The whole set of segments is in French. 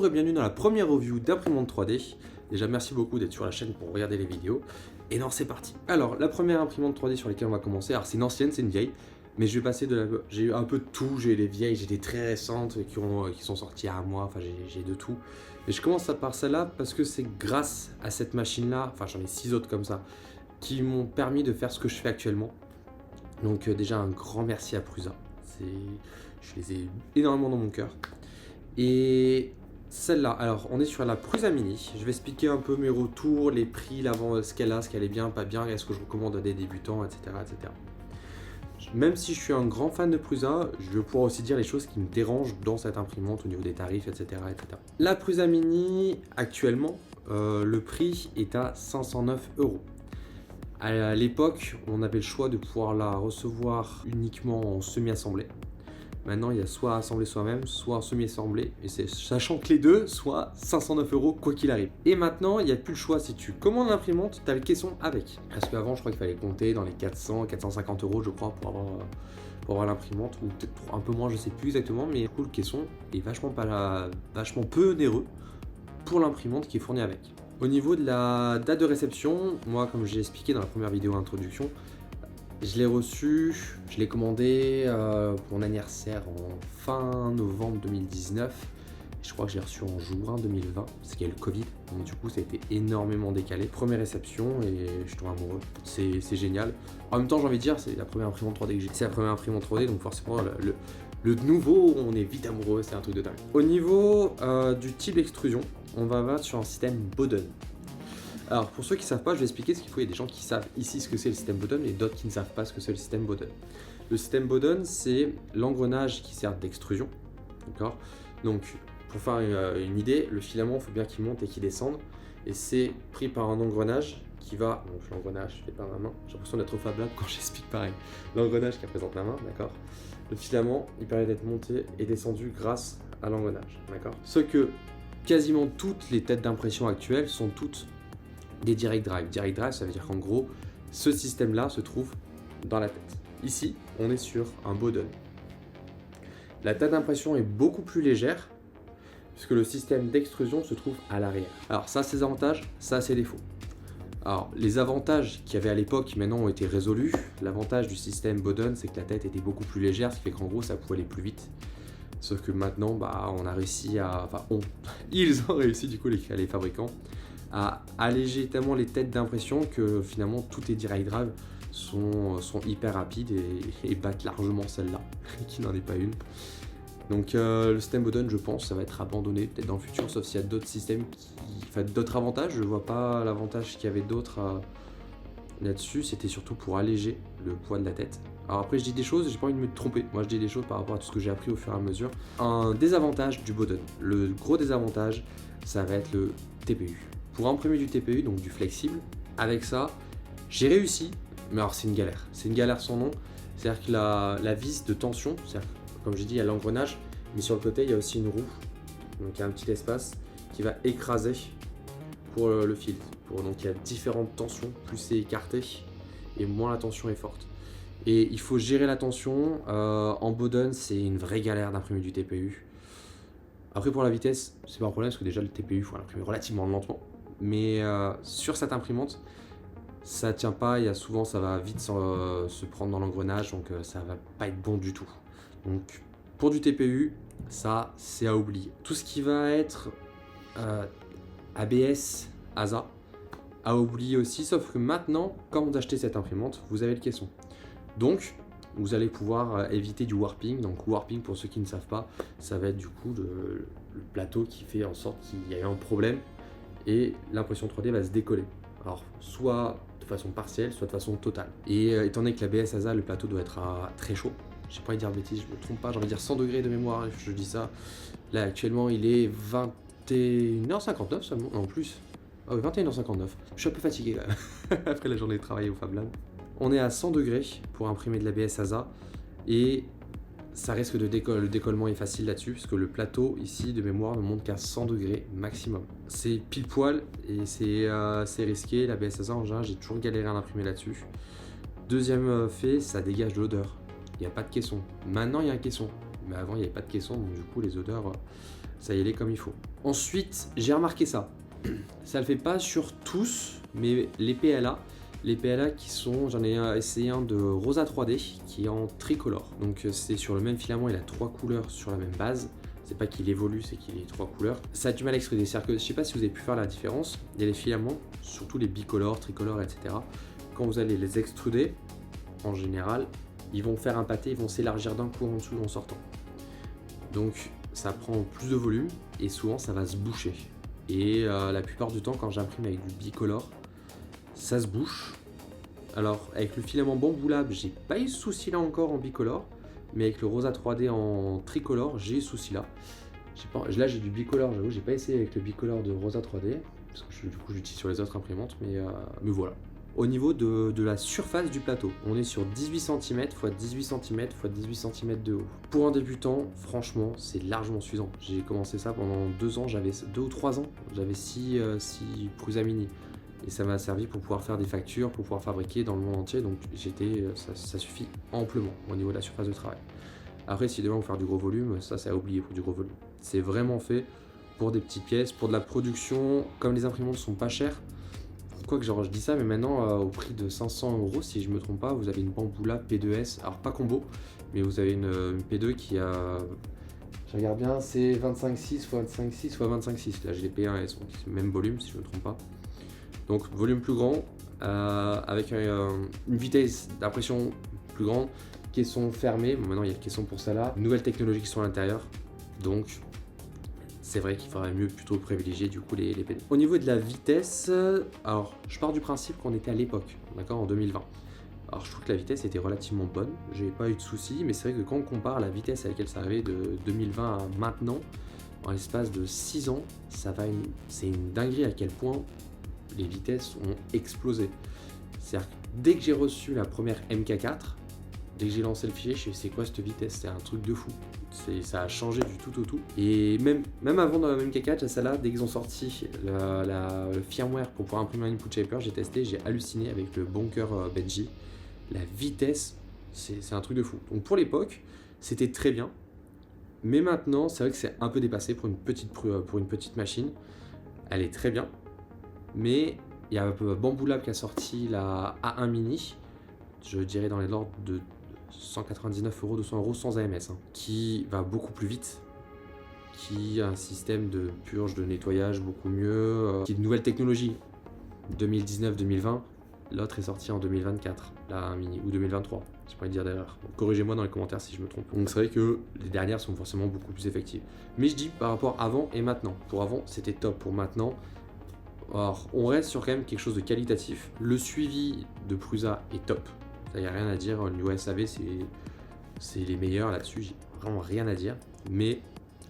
Bonjour et bienvenue dans la première review d'imprimante 3D. Déjà merci beaucoup d'être sur la chaîne pour regarder les vidéos. Et non, c'est parti. Alors la première imprimante 3D sur laquelle on va commencer, alors c'est une ancienne, c'est une vieille, mais je vais passer de la... J'ai eu un peu de tout, j'ai les vieilles, j'ai des très récentes qui sont sorties à un mois, enfin j'ai de tout. Et je commence par celle-là parce que c'est grâce à cette machine-là, enfin j'en ai 6 autres comme ça, qui m'ont permis de faire ce que je fais actuellement. Donc déjà un grand merci à Prusa, je les ai énormément dans mon cœur. Et celle-là, alors on est sur la Prusa Mini, je vais expliquer un peu mes retours, les prix, ce qu'elle a, ce qu'elle est bien, pas bien, est-ce que je recommande à des débutants, etc., etc. Même si je suis un grand fan de Prusa, je vais pouvoir aussi dire les choses qui me dérangent dans cette imprimante au niveau des tarifs, etc., etc. La Prusa Mini, actuellement, le prix est à 509 €. À l'époque, on avait le choix de pouvoir la recevoir uniquement en semi-assemblée. Maintenant, il y a soit assemblé soi-même, soit en semi-assemblé, et c'est sachant que les deux, soit 509 € quoi qu'il arrive. Et maintenant, il n'y a plus le choix, si tu commandes l'imprimante, tu as le caisson avec. Parce qu'avant, je crois qu'il fallait compter dans les 400, 450 € je crois pour avoir l'imprimante, ou peut-être un peu moins, je sais plus exactement, mais du coup, le caisson est vachement peu onéreux pour l'imprimante qui est fournie avec. Au niveau de la date de réception, moi, comme j'ai expliqué dans la première vidéo introduction, je l'ai reçu, je l'ai commandé pour mon anniversaire en fin novembre 2019. Je crois que j'ai reçu en juin 2020, parce qu'il y a eu le Covid. Donc du coup, ça a été énormément décalé. Première réception et je tombe amoureux. C'est génial. En même temps, j'ai envie de dire, c'est la première imprimante 3D que j'ai. C'est la première imprimante 3D, donc forcément, le nouveau, on est vite amoureux, c'est un truc de dingue. Au niveau du type d'extrusion, on va sur un système Bowden. Alors pour ceux qui ne savent pas, je vais expliquer ce qu'il faut. Il y a des gens qui savent ici ce que c'est le système Bowden et d'autres qui ne savent pas ce que c'est le système Bowden. Le système Bowden, c'est l'engrenage qui sert d'extrusion. D'accord. Donc pour faire une idée, le filament, il faut bien qu'il monte et qu'il descende. Et c'est pris par un engrenage qui va... Donc l'engrenage, je fais par ma main. J'ai l'impression d'être Fab Lab quand j'explique pareil. L'engrenage qui représente la main, d'accord. Le filament, il permet d'être monté et descendu grâce à l'engrenage, d'accord. Ce que quasiment toutes les têtes d'impression actuelles sont toutes des direct drive. Direct drive, ça veut dire qu'en gros, ce système-là se trouve dans la tête. Ici, on est sur un Bowden. La tête d'impression est beaucoup plus légère, puisque le système d'extrusion se trouve à l'arrière. Alors ça, c'est ses avantages, ça, c'est défauts. Alors, les avantages qu'il y avait à l'époque, qui maintenant ont été résolus. L'avantage du système Bowden, c'est que la tête était beaucoup plus légère, ce qui fait qu'en gros, ça pouvait aller plus vite. Sauf que maintenant, on a réussi à... Enfin, ils ont réussi, du coup, les fabricants, à alléger tellement les têtes d'impression que finalement tous les direct drive sont hyper rapides et battent largement celle-là, qui n'en est pas une. Donc le système Bowden, je pense, ça va être abandonné peut-être dans le futur, sauf s'il y a d'autres systèmes d'autres avantages. Je vois pas l'avantage qu'il y avait d'autres là-dessus, c'était surtout pour alléger le poids de la tête. Alors après je dis des choses, j'ai pas envie de me tromper, moi je dis des choses par rapport à tout ce que j'ai appris au fur et à mesure. Un désavantage du Bowden, le gros désavantage, ça va être le TPU. Pour imprimer du TPU, donc du flexible, avec ça, j'ai réussi, mais alors c'est une galère sans nom. C'est-à-dire que la vis de tension, comme j'ai dit, il y a l'engrenage, mais sur le côté, il y a aussi une roue, donc il y a un petit espace qui va écraser pour le fil. Donc il y a différentes tensions, plus c'est écarté, et moins la tension est forte. Et il faut gérer la tension, en Bowden, c'est une vraie galère d'imprimer du TPU. Après pour la vitesse, c'est pas un problème, parce que déjà le TPU, il faut l'imprimer relativement lentement. Mais sur cette imprimante, ça tient pas, souvent ça va vite se prendre dans l'engrenage, donc ça va pas être bon du tout. Donc pour du TPU, ça c'est à oublier. Tout ce qui va être ABS, ASA, à oublier aussi, sauf que maintenant, quand vous achetez cette imprimante, vous avez le caisson. Donc vous allez pouvoir éviter du warping. Donc warping, pour ceux qui ne savent pas, ça va être du coup le plateau qui fait en sorte qu'il y a eu un problème et l'impression 3D va se décoller. Alors, soit de façon partielle, soit de façon totale. Et étant donné que la BS ASA, le plateau doit être très chaud, je sais pas dire de bêtises, je me trompe pas, j'ai envie de dire 100 degrés de mémoire, je dis ça. Là, actuellement, il est 21h59 seulement, en plus. Ah oui, 21h59. Je suis un peu fatigué là, après la journée de travail au Fab Lab. On est à 100 degrés pour imprimer de la BS ASA, et ça risque de le décollement est facile là-dessus, parce que le plateau ici de mémoire ne monte qu'à 100 degrés maximum. C'est pile poil et c'est risqué. La BS-ASA en général, j'ai toujours galéré à l'imprimer là-dessus. Deuxième fait, ça dégage de l'odeur. Il n'y a pas de caisson. Maintenant il y a un caisson, mais avant il n'y avait pas de caisson, donc du coup les odeurs, ça y est comme il faut. Ensuite, j'ai remarqué ça. Ça le fait pas sur tous, mais les PLA qui sont, j'en ai essayé un de Rosa 3D qui est en tricolore. Donc c'est sur le même filament, il a 3 couleurs sur la même base. C'est pas qu'il évolue, c'est qu'il ait 3 couleurs. Ça a du mal à extruder, c'est-à-dire que je sais pas si vous avez pu faire la différence. Il y a les filaments, surtout les bicolores, tricolores, etc. Quand vous allez les extruder, en général, ils vont faire un pâté, ils vont s'élargir d'un coup en dessous en sortant. Donc ça prend plus de volume et souvent ça va se boucher. Et la plupart du temps, quand j'imprime avec du bicolore, ça se bouche. Alors avec le filament Bamboo Lab, j'ai pas eu ce souci là encore en bicolore, mais avec le Rosa 3D en tricolore, j'ai eu ce souci là. Là j'ai du bicolore, j'avoue, j'ai pas essayé avec le bicolore de Rosa 3D, parce que du coup j'utilise sur les autres imprimantes, mais voilà. Au niveau de la surface du plateau, on est sur 18 cm x 18 cm x 18 cm de haut. Pour un débutant, franchement, c'est largement suffisant. J'ai commencé ça pendant 2 ans, j'avais 2 ou 3 ans, j'avais 6 Prusa Mini. Et ça m'a servi pour pouvoir faire des factures, pour pouvoir fabriquer dans le monde entier, donc ça suffit amplement au niveau de la surface de travail. Après, si demain on veut faire du gros volume, ça c'est à oublier pour du gros volume. C'est vraiment fait pour des petites pièces, pour de la production, comme les imprimantes sont pas chères. Quoique genre je dis ça, mais maintenant au prix de 500 € si je me trompe pas, vous avez une Bamboo Lab P2S, alors pas combo, mais vous avez une P2 qui a, je regarde bien, c'est 25,6 x 25,6 x 25,6, là j'ai les P1 elles sont le même volume si je me trompe pas. Donc volume plus grand, avec une vitesse d'impression plus grande, caisson fermé, bon, maintenant il y a le caisson pour ça là, nouvelles technologies qui sont à l'intérieur, donc c'est vrai qu'il faudrait mieux plutôt privilégier du coup les PD. Au niveau de la vitesse, alors je pars du principe qu'on était à l'époque, d'accord, en 2020. Alors je trouve que la vitesse était relativement bonne, j'ai pas eu de soucis, mais c'est vrai que quand on compare la vitesse à laquelle ça arrivait de 2020 à maintenant, en l'espace de 6 ans, c'est une dinguerie à quel point les vitesses ont explosé. C'est-à-dire que dès que j'ai reçu la première MK4, dès que j'ai lancé le fichier, je me suis dit, c'est quoi cette vitesse? C'est un truc de fou. Ça a changé du tout au tout. Et même avant dans la MK4, celle-là, dès qu'ils ont sorti le firmware pour pouvoir imprimer un input shaper, j'ai testé, j'ai halluciné avec le Bonker Benji. La vitesse, c'est un truc de fou. Donc pour l'époque, c'était très bien. Mais maintenant, c'est vrai que c'est un peu dépassé pour une petite machine. Elle est très bien. Mais il y a Bamboo Lab qui a sorti la A1 Mini, je dirais dans les ordres de 199 €, 200 € sans AMS, hein, qui va beaucoup plus vite, qui a un système de purge, de nettoyage beaucoup mieux, qui est de nouvelles technologies. 2019-2020, l'autre est sorti en 2024, la A1 Mini, ou 2023, j'ai pas envie de dire d'erreur. Corrigez-moi dans les commentaires si je me trompe. Donc c'est vrai que les dernières sont forcément beaucoup plus effectives. Mais je dis par rapport avant et maintenant. Pour avant, c'était top. Pour maintenant, alors, on reste sur quand même quelque chose de qualitatif. Le suivi de Prusa est top. Il n'y a rien à dire. Au niveau SAV, c'est les meilleurs là-dessus. J'ai vraiment rien à dire. Mais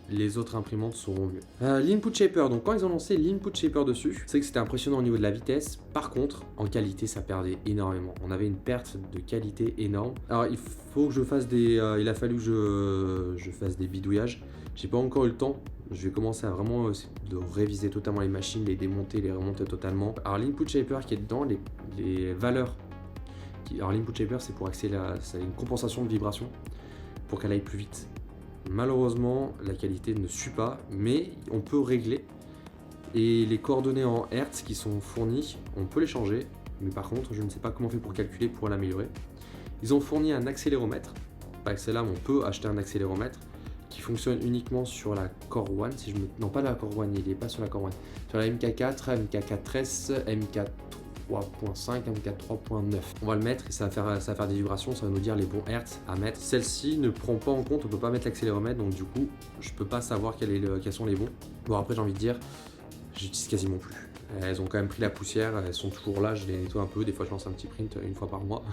les autres imprimantes seront mieux. L'Input Shaper. Donc, quand ils ont lancé l'Input Shaper dessus, c'est que c'était impressionnant au niveau de la vitesse. Par contre, en qualité, ça perdait énormément. On avait une perte de qualité énorme. Alors, il faut que je fasse il a fallu que je fasse des bidouillages. J'ai pas encore eu le temps. Je vais commencer à vraiment de réviser totalement les machines, les démonter, les remonter totalement. Alors l'input shaper qui est dedans, les valeurs. Alors l'input shaper c'est pour accéder c'est une compensation de vibration pour qu'elle aille plus vite. Malheureusement la qualité ne suit pas, mais on peut régler. Et les coordonnées en Hertz qui sont fournies, on peut les changer. Mais par contre je ne sais pas comment on fait pour calculer, pour l'améliorer. Ils ont fourni un accéléromètre. Pas accéléromètre, mais on peut acheter un accéléromètre qui fonctionne uniquement sur la Core One, non pas la Core One, il n'est pas sur la Core One, sur la MK4, MK4S, MK3.5, MK3.9. On va le mettre et ça va faire des vibrations, ça va nous dire les bons hertz à mettre. Celle-ci ne prend pas en compte, on ne peut pas mettre l'accéléromètre, donc du coup, je ne peux pas savoir quels sont les bons. Bon après j'ai envie de dire, j'utilise quasiment plus. Elles ont quand même pris la poussière, elles sont toujours là, je les nettoie un peu, des fois je lance un petit print une fois par mois.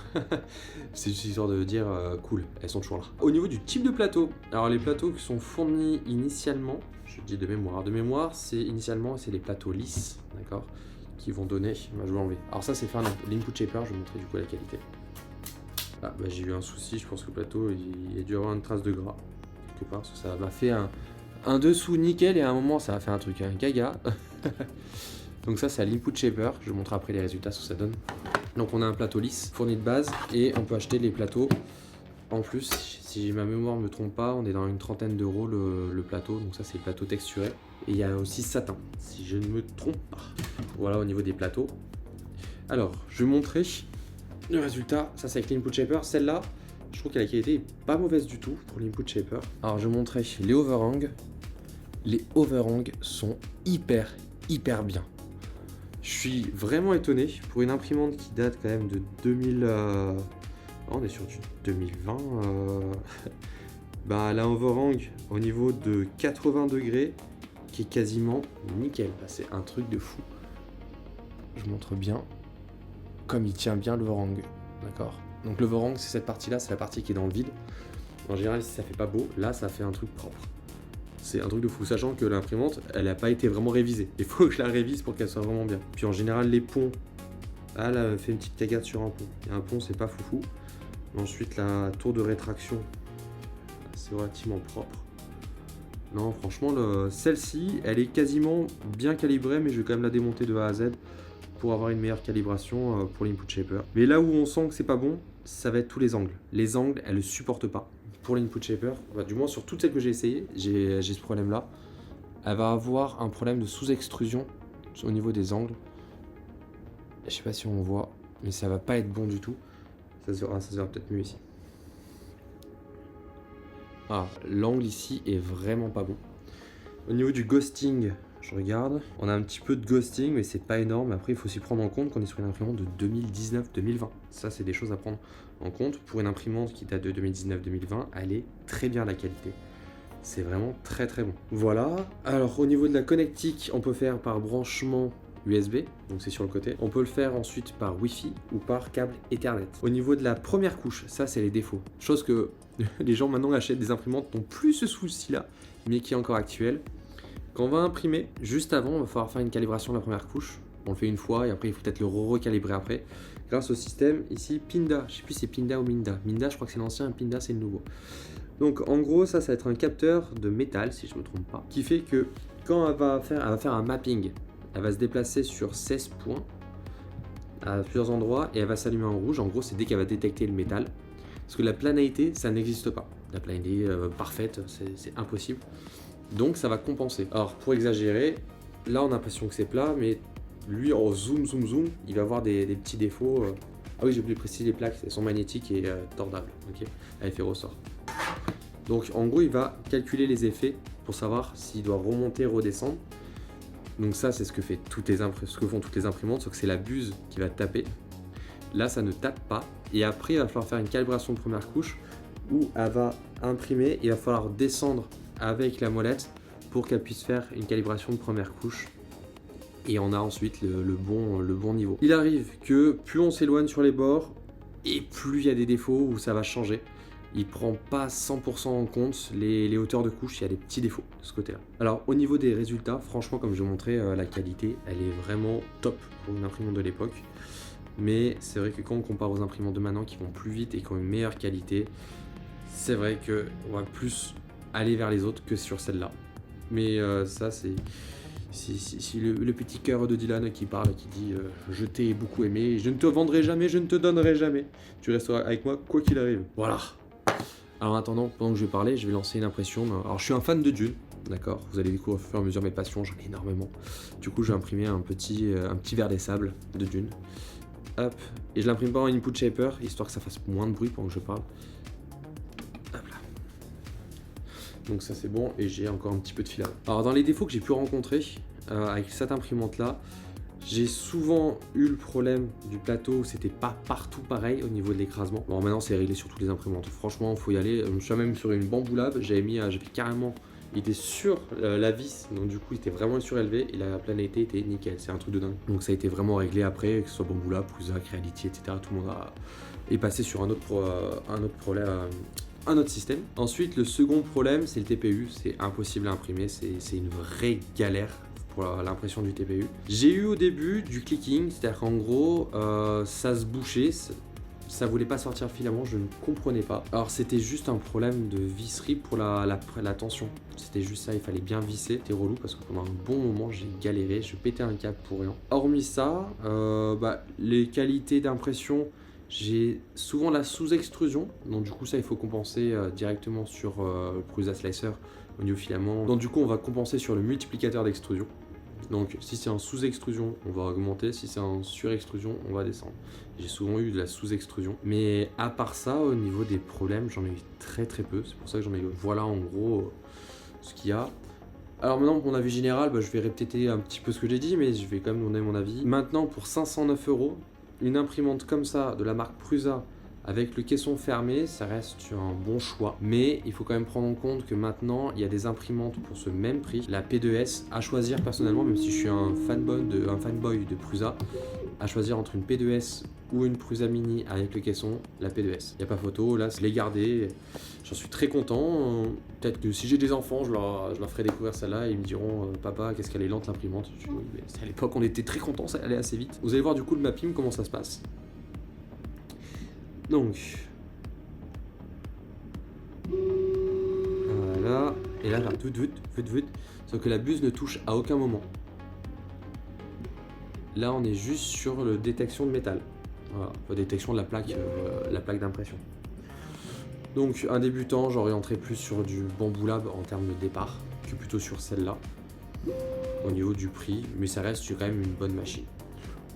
C'est juste histoire de dire cool, elles sont toujours là. Au niveau du type de plateau, alors les plateaux qui sont fournis initialement, je dis de mémoire, c'est les plateaux lisses, d'accord, qui vont donner, je vais l'enlever. Alors ça c'est faire l'input shaper, je vais vous montrer du coup la qualité. Ah bah j'ai eu un souci, je pense que le plateau il a dû avoir une trace de gras, quelque part, parce que ça m'a fait un dessous nickel et à un moment ça a fait un truc, un gaga. Donc ça c'est à l'input shaper, je vous montre après les résultats ce que ça donne. Donc on a un plateau lisse fourni de base et on peut acheter les plateaux En plus, si ma mémoire ne me trompe pas, on est dans une trentaine d'euros le plateau. Donc ça, c'est le plateau texturé. Et il y a aussi satin, si je ne me trompe pas. Voilà au niveau des plateaux. Alors, je vais montrer le résultat. Ça, c'est avec l'Input Shaper. Celle-là, je trouve que la qualité est pas mauvaise du tout pour l'Input Shaper. Alors, je vais montrer les overhangs. Les overhangs sont hyper bien. Je suis vraiment étonné pour une imprimante qui date quand même de 2000. On est sur du 2020. Bah, la overhang au niveau de 80 degrés qui est quasiment nickel. Bah, c'est un truc de fou. Je montre bien comme il tient bien l'overhang. D'accord. Donc l'overhang, c'est cette partie-là, c'est la partie qui est dans le vide. En général, si ça fait pas beau, là, ça fait un truc propre. C'est un truc de fou, sachant que l'imprimante, elle n'a pas été vraiment révisée. Il faut que je la révise pour qu'elle soit vraiment bien. Puis en général, les ponts, elle a fait une petite cagade sur un pont. Et un pont, c'est pas foufou. Ensuite, la tour de rétraction, c'est relativement propre. Non, franchement, celle-ci, elle est quasiment bien calibrée, mais je vais quand même la démonter de A à Z pour avoir une meilleure calibration pour l'Input Shaper. Mais là où on sent que c'est pas bon, ça va être tous les angles. Les angles, elles ne supportent pas. Pour l'Input Shaper, bah, du moins sur toutes celles que j'ai essayées, j'ai ce problème-là. Elle va avoir un problème de sous-extrusion au niveau des angles. Je sais pas si on voit, mais ça va pas être bon du tout. Ça se verra peut-être mieux ici. Ah, l'angle ici est vraiment pas bon. Au niveau du ghosting, je regarde. On a un petit peu de ghosting, mais c'est pas énorme. Après, il faut aussi prendre en compte qu'on est sur une imprimante de 2019-2020. Ça, c'est des choses à prendre en compte. Pour une imprimante qui date de 2019-2020, elle est très bien la qualité. C'est vraiment très bon. Voilà. Alors, au niveau de la connectique, on peut faire par branchement USB, donc c'est sur le côté. On peut le faire ensuite par Wi-Fi ou par câble Ethernet. Au niveau de la première couche, ça, c'est les défauts. Chose que les gens maintenant achètent des imprimantes n'ont plus ce souci-là, mais qui est encore actuel. Quand on va imprimer, juste avant, on va falloir faire une calibration de la première couche. On le fait une fois et après, il faut peut-être le recalibrer après. Grâce au système ici, Pinda. Je sais plus si c'est Pinda ou Minda. Minda, je crois que c'est l'ancien, Pinda, c'est le nouveau. Donc en gros, ça va être un capteur de métal, si je ne me trompe pas, qui fait que quand elle va faire un mapping, elle va se déplacer sur 16 points à plusieurs endroits et elle va s'allumer en rouge. En gros, c'est dès qu'elle va détecter le métal. Parce que la planéité, ça n'existe pas. La planéité parfaite, c'est impossible. Donc ça va compenser. Alors pour exagérer, là on a l'impression que c'est plat, mais lui en zoom, il va avoir des petits défauts. Ah oui, j'ai oublié de préciser les plaques, elles sont magnétiques et tordables, ok, à effet ressort. Donc en gros, il va calculer les effets pour savoir s'il doit remonter, redescendre. Donc ça, c'est ce que font toutes les imprimantes, sauf que c'est la buse qui va taper. Là, ça ne tape pas. Et après, il va falloir faire une calibration de première couche où elle va imprimer. Il va falloir descendre avec la molette pour qu'elle puisse faire une calibration de première couche. Et on a ensuite le bon niveau. Il arrive que plus on s'éloigne sur les bords et plus il y a des défauts où ça va changer. Il prend pas 100% en compte les hauteurs de couche, il y a des petits défauts de ce côté-là. Alors au niveau des résultats, franchement comme je vous montrais, la qualité elle est vraiment top pour une imprimante de l'époque. Mais c'est vrai que quand on compare aux imprimantes de maintenant qui vont plus vite et qui ont une meilleure qualité, c'est vrai qu'on va plus aller vers les autres que sur celle-là. Mais ça c'est le petit cœur de Dylan qui parle, qui dit je t'ai beaucoup aimé, je ne te vendrai jamais, je ne te donnerai jamais. Tu resteras avec moi quoi qu'il arrive. Voilà. Alors en attendant, pendant que je vais parler, je vais lancer une impression. Alors je suis un fan de Dune, d'accord. Vous allez découvrir au fur et à mesure mes passions, j'en ai énormément. Du coup je vais imprimer un petit verre des sables de Dune. Hop. Et je l'imprime pas en Input Shaper, histoire que ça fasse moins de bruit pendant que je parle. Hop là. Donc ça c'est bon, et j'ai encore un petit peu de fil à main. Alors dans les défauts que j'ai pu rencontrer avec cette imprimante là, j'ai souvent eu le problème du plateau où c'était pas partout pareil au niveau de l'écrasement. Bon maintenant c'est réglé sur toutes les imprimantes, franchement faut y aller. Je suis même sur une Bambu Lab, j'avais carrément, il était sur la vis, donc du coup il était vraiment surélevé et la planéité était nickel, c'est un truc de dingue. Donc ça a été vraiment réglé après, que ce soit Bambu Lab, Prusa, Creality, etc. Tout le monde est passé sur un autre problème. Un autre système. Ensuite, le second problème, c'est le TPU. C'est impossible à imprimer, c'est une vraie galère pour l'impression du TPU. J'ai eu au début du clicking, c'est-à-dire qu'en gros, ça se bouchait, ça voulait pas sortir le filament, je ne comprenais pas. Alors c'était juste un problème de visserie pour la tension. C'était juste ça, il fallait bien visser. C'était relou parce que pendant un bon moment, j'ai galéré, je pétais un câble pour rien. Hormis ça, les qualités d'impression J'ai souvent la sous-extrusion, donc du coup ça il faut compenser directement sur le Prusa Slicer au niveau filament. Donc du coup on va compenser sur le multiplicateur d'extrusion. Donc si c'est en sous-extrusion, on va augmenter, si c'est en sur-extrusion, on va descendre. J'ai souvent eu de la sous-extrusion. Mais à part ça, au niveau des problèmes, j'en ai eu très peu. C'est pour ça que j'en ai eu. Voilà en gros ce qu'il y a. Alors maintenant, pour mon avis général, je vais répéter un petit peu ce que j'ai dit, mais je vais quand même donner mon avis. Maintenant, pour 509 €, une imprimante comme ça, de la marque Prusa, avec le caisson fermé, ça reste un bon choix. Mais il faut quand même prendre en compte que maintenant, il y a des imprimantes pour ce même prix. La P2S, à choisir personnellement, même si je suis un fanboy de Prusa, à choisir entre une P2S ou une Prusa Mini avec le caisson, la P2S. Il n'y a pas photo, là, je l'ai gardée. J'en suis très content. Peut-être que si j'ai des enfants, je leur ferai découvrir celle-là et ils me diront papa, qu'est-ce qu'elle est lente l'imprimante. À l'époque, on était très contents, ça allait assez vite. Vous allez voir du coup le mapping, comment ça se passe. Donc, voilà. Et là, sauf que la buse ne touche à aucun moment. Là, on est juste sur le détection de métal. Voilà, la détection de la plaque d'impression. Donc, un débutant, j'orienterai plus sur du Bambu Lab en termes de départ que plutôt sur celle-là, au niveau du prix, mais ça reste quand même une bonne machine.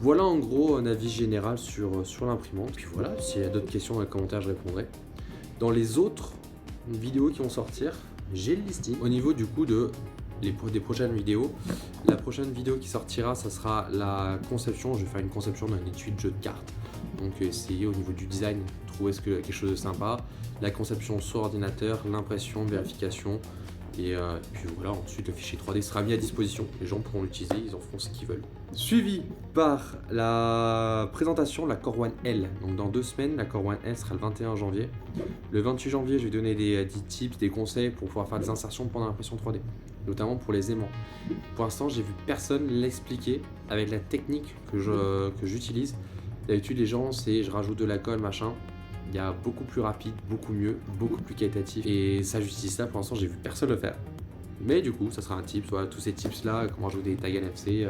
Voilà en gros un avis général sur l'imprimante. Puis voilà, s'il y a d'autres questions dans les commentaires, je répondrai. Dans les autres vidéos qui vont sortir, j'ai le listing. Au niveau du coup des prochaines vidéos, la prochaine vidéo qui sortira, ça sera la conception. Je vais faire une conception d'un étui de jeu de cartes. Donc essayer au niveau du design, trouver quelque chose de sympa. La conception sur ordinateur, l'impression, vérification. Et puis voilà, ensuite le fichier 3D sera mis à disposition. Les gens pourront l'utiliser, ils en feront ce qu'ils veulent. Suivi par la présentation de la Core One L. Donc dans 2 semaines, la Core One L sera le 21 janvier. Le 28 janvier, je vais donner des tips, des conseils pour pouvoir faire des insertions pendant l'impression 3D, notamment pour les aimants. Pour l'instant, j'ai vu personne l'expliquer avec la technique que j'utilise. D'habitude, les gens, c'est je rajoute de la colle, machin. Il y a beaucoup plus rapide, beaucoup mieux, beaucoup plus qualitatif. Et ça, j'utilise ça. Pour l'instant, j'ai vu personne le faire. Mais du coup, ça sera un tip. Voilà, tous ces tips-là, comment rajouter des tags NFC,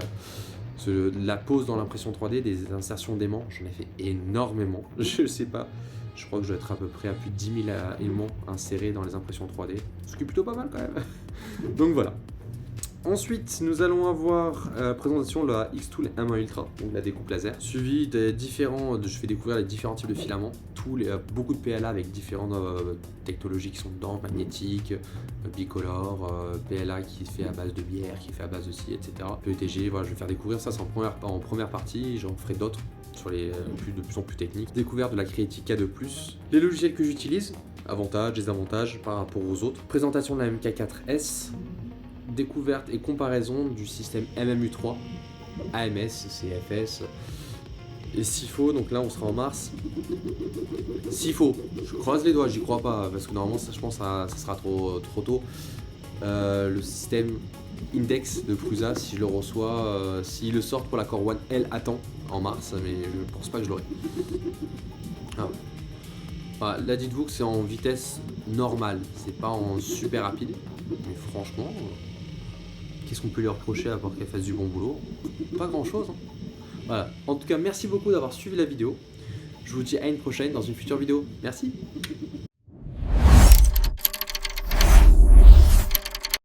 la pose dans l'impression 3D, des insertions d'aimants, j'en ai fait énormément. Je sais pas. Je crois que je dois être à peu près à plus de 10 000 aimants insérés dans les impressions 3D. Ce qui est plutôt pas mal quand même. Donc voilà. Ensuite, nous allons avoir la présentation de la Xtool M1 Ultra, donc la découpe laser, suivi des je fais découvrir les différents types de filaments, beaucoup de PLA avec différentes technologies qui sont dedans, magnétique, bicolore, PLA qui est fait à base de bière, qui est fait à base de scie, etc. PETG, voilà, je vais faire découvrir ça, c'est en première partie, j'en ferai d'autres sur les de plus en plus techniques. Découverte de la Creative K2+, les logiciels que j'utilise, avantages, désavantages par rapport aux autres, présentation de la MK4S, découverte et comparaison du système MMU3, AMS, CFS et SIFO. Donc là on sera en mars. SIFO, je croise les doigts, j'y crois pas parce que normalement ça, je pense que ça sera trop tôt. Le système Index de Prusa, si je le reçois, s'il le sort pour la Core One L à temps en mars, mais je pense pas que je l'aurai. Voilà, là dites-vous que c'est en vitesse normale, c'est pas en super rapide, mais franchement, qu'est-ce qu'on peut lui reprocher à part qu'elle fasse du bon boulot? Pas grand chose. Hein. Voilà. En tout cas, merci beaucoup d'avoir suivi la vidéo. Je vous dis à une prochaine dans une future vidéo. Merci.